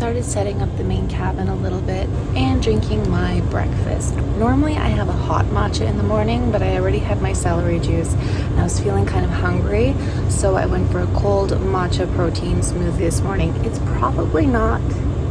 started setting up the main cabin a little bit and drinking my breakfast. Normally I have a hot matcha in the morning, but I already had my celery juice and I was feeling kind of hungry, so I went for a cold matcha protein smoothie this morning. It's probably not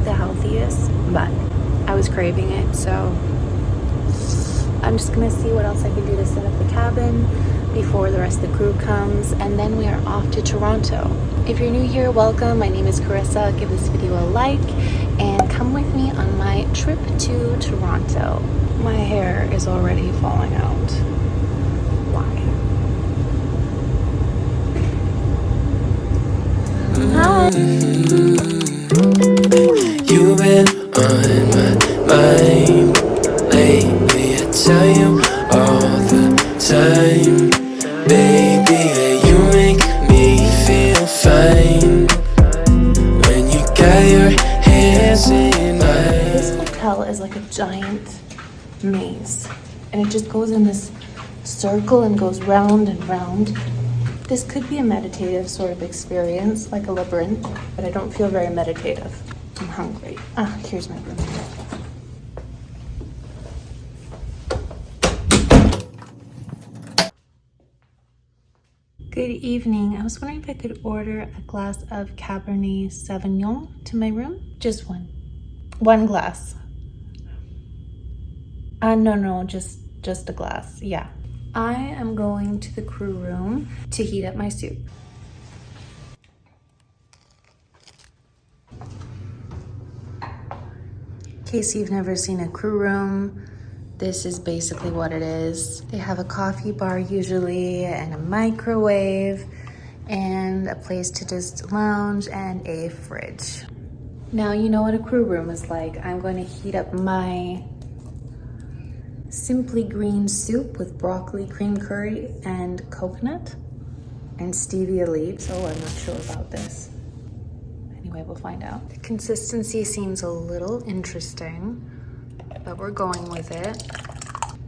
the healthiest, but I was craving it, so I'm just gonna see what else I can do to set up the cabin before the rest of the crew comes, and then we are off to Toronto. If you're new here, welcome. My name is Charissa. Give this video a like and come with me on my trip to Toronto. My hair is already falling out. Why? Hi. You've been on my mind lately. I tell you all the time, baby, you make me feel fine when you got your hands in mine. This hotel is like a giant maze, and it just goes in this circle and goes round and round. This could be a meditative sort of experience, like a labyrinth, but I don't feel very meditative. I'm hungry. Here's my room. Good evening. I was wondering if I could order a glass of Cabernet Sauvignon to my room. Just one. One glass. No, just a glass. Yeah. I am going to the crew room to heat up my soup. In case you've never seen a crew room, this is basically what it is. They have a coffee bar usually, and a microwave, and a place to just lounge, and a fridge. Now you know what a crew room is like. I'm going to heat up my Simply Green soup with broccoli, cream curry, and coconut, and stevia leaves. Oh, I'm not sure about this. Anyway, we'll find out. The consistency seems a little interesting, but we're going with it.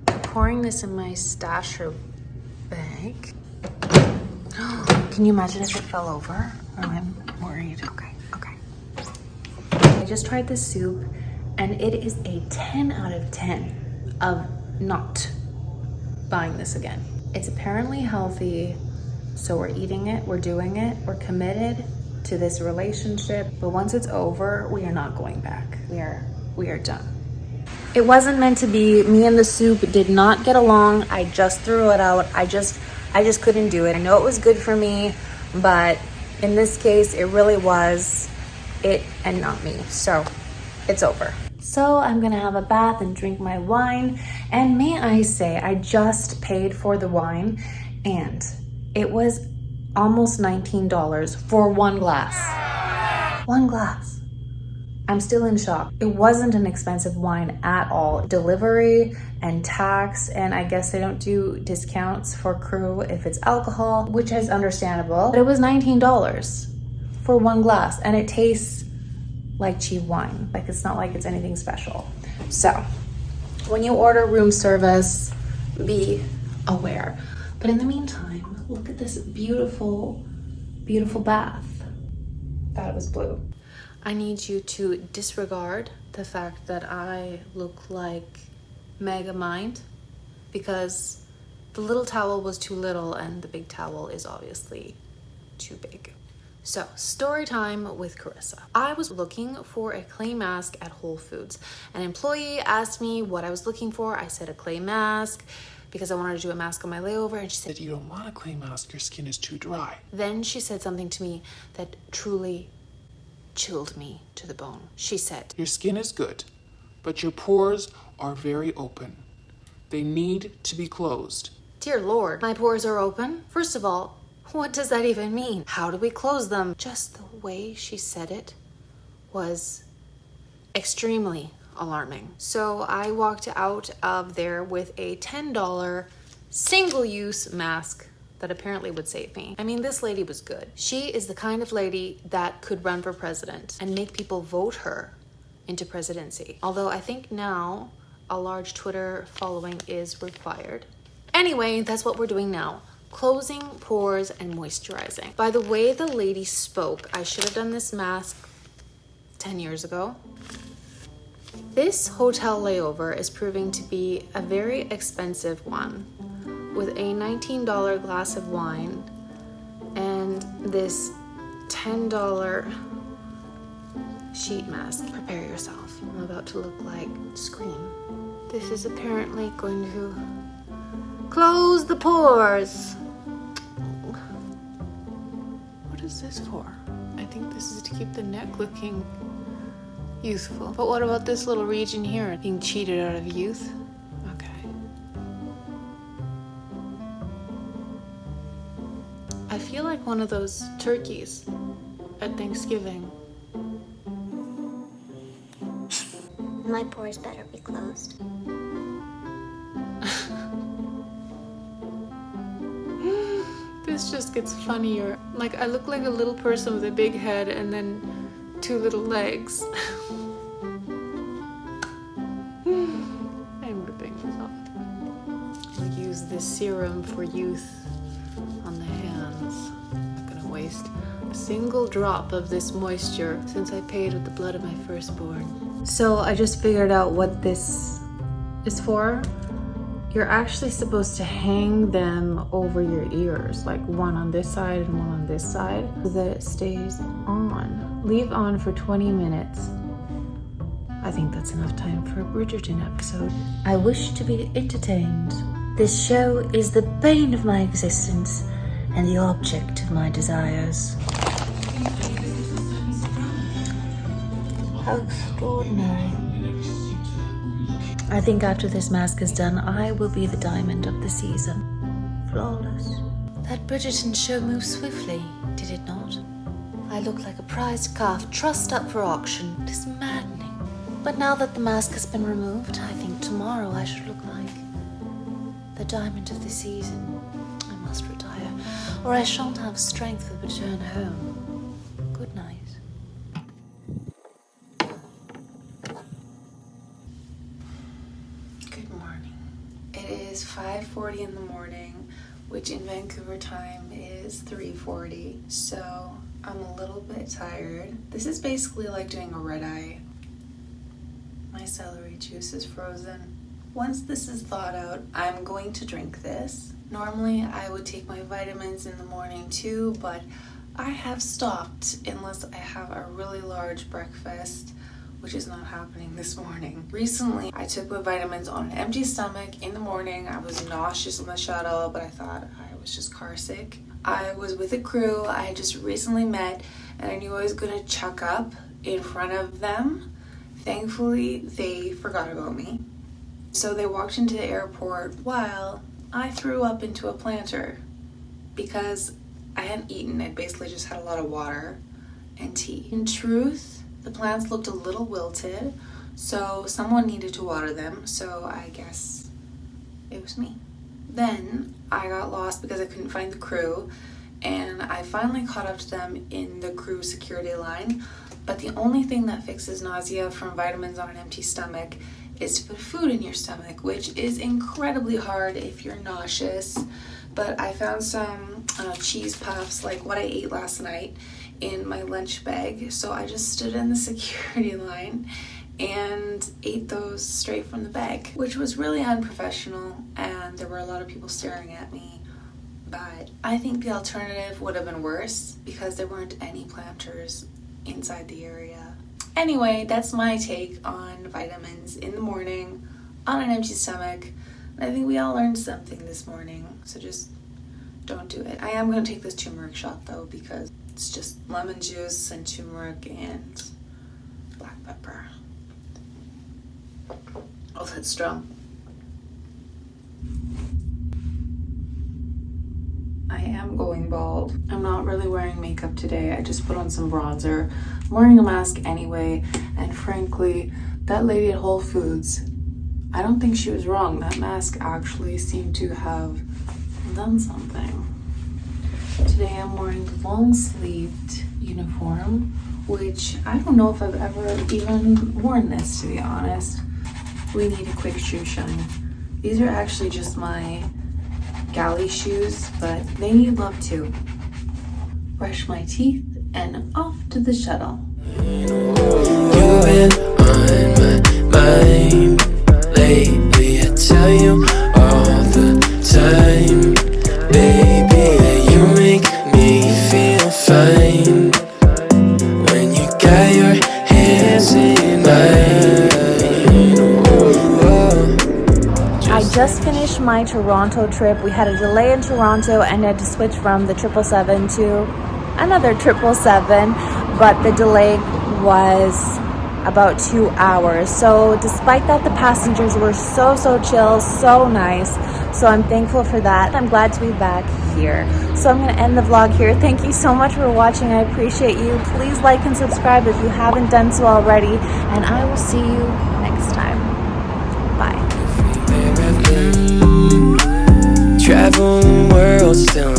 I'm pouring this in my stasher bag. Can you imagine if it fell over? Oh, I'm worried. Okay. I just tried this soup, and it is a 10 out of 10 of not buying this again. It's apparently healthy, so we're eating it, we're doing it, we're committed to this relationship, but once it's over, we are not going back. We are done. It wasn't meant to be. Me and the soup did not get along. I just threw it out. I just couldn't do it. I know it was good for me, but in this case, it really was it and not me. So it's over. So I'm gonna have a bath and drink my wine. And may I say, I just paid for the wine, and it was almost $19 for one glass. One glass. I'm still in shock. It wasn't an expensive wine at all. Delivery and tax, and I guess they don't do discounts for crew if it's alcohol, which is understandable. But it was $19 for one glass, and it tastes like cheap wine. Like, it's not like it's anything special. So when you order room service, be aware. But in the meantime, look at this beautiful, beautiful bath. Thought it was blue. I need you to disregard the fact that I look like Megamind, because the little towel was too little and the big towel is obviously too big. So, story time with Charissa. I was looking for a clay mask at Whole Foods. An employee asked me what I was looking for. I said a clay mask because I wanted to do a mask on my layover, and she said, "You don't want a clay mask, your skin is too dry." Then she said something to me that truly chilled me to the bone. She said, "Your skin is good, but your pores are very open. They need to be closed." Dear Lord, my pores are open? First of all, what does that even mean? How do we close them? Just the way she said it was extremely alarming. So I walked out of there with a $10 single-use mask that apparently would save me. I mean, this lady was good. She is the kind of lady that could run for president and make people vote her into presidency. Although I think now a large Twitter following is required. Anyway, that's what we're doing now. Closing pores and moisturizing. By the way the lady spoke, I should have done this mask 10 years ago. This hotel layover is proving to be a very expensive one, with a $19 glass of wine and this $10 sheet mask. Prepare yourself. I'm about to look like Scream. This is apparently going to close the pores. What is this for? I think this is to keep the neck looking youthful. But what about this little region here? Being cheated out of youth? Okay. I feel like one of those turkeys at Thanksgiving. My pores better be closed. This just gets funnier. Like, I look like a little person with a big head and then 2 little legs. I'm ripping this off. I'll use this serum for youth on the hands. I'm not gonna waste a single drop of this moisture since I paid with the blood of my firstborn. So I just figured out what this is for. You're actually supposed to hang them over your ears, like one on this side and one on this side, so that it stays on. Leave on for 20 minutes. I think that's enough time for a Bridgerton episode. I wish to be entertained. This show is the bane of my existence and the object of my desires. How extraordinary. I think after this mask is done, I will be the diamond of the season. Flawless. That Bridgerton show moved swiftly, did it not? I look like a prized calf trussed up for auction. It is maddening. But now that the mask has been removed, I think tomorrow I should look like the diamond of the season. I must retire, or I shan't have strength to return home. Good night. Good morning. It is 5:40 in the morning, which in Vancouver time is 3:40, so I'm a little bit tired. This is basically like doing a red eye. My celery juice is frozen. Once this is thawed out, I'm going to drink this. Normally I would take my vitamins in the morning too, but I have stopped unless I have a really large breakfast, which is not happening this morning. Recently, I took my vitamins on an empty stomach in the morning. I was nauseous on the shuttle, but I thought I was just car sick. I was with a crew I had just recently met, and I knew I was gonna chuck up in front of them. Thankfully, they forgot about me. So they walked into the airport while I threw up into a planter because I hadn't eaten. I basically just had a lot of water and tea. In truth, the plants looked a little wilted, so someone needed to water them, so I guess it was me. Then I got lost because I couldn't find the crew, and I finally caught up to them in the crew security line. But the only thing that fixes nausea from vitamins on an empty stomach is to put food in your stomach, which is incredibly hard if you're nauseous. But I found some cheese puffs, like what I ate last night, in my lunch bag. So I just stood in the security line and ate those straight from the bag, which was really unprofessional, and there were a lot of people staring at me. But I think the alternative would have been worse because there weren't any planters inside the area. Anyway, that's my take on vitamins in the morning on an empty stomach. And I think we all learned something this morning, so just don't do it. I am going to take this turmeric shot though, because it's just lemon juice and turmeric and black pepper. Oh, that's strong. I am going bald. I'm not really wearing makeup today. I just put on some bronzer. I'm wearing a mask anyway, and frankly, that lady at Whole Foods, I don't think she was wrong. That mask actually seemed to have done something. Today I'm wearing long-sleeved uniform, which I don't know if I've ever even worn this, to be honest. We need a quick shoe shine. These are actually just my galley shoes, but they need love too. Brush my teeth and off to the shuttle. You've been on my mind lately, I tell you all the time. Baby, you make me feel fine when you got your hands in mine. I just finished my Toronto trip. We had a delay in Toronto and had to switch from the 777 to another 777, but the delay was about 2 hours. So despite that, the passengers were so chill, so nice. So I'm thankful for that. I'm glad to be back here. So I'm going to end the vlog here. Thank you so much for watching. I appreciate you. Please like and subscribe if you haven't done so already, and I will see you next time. Bye. Travel the world, still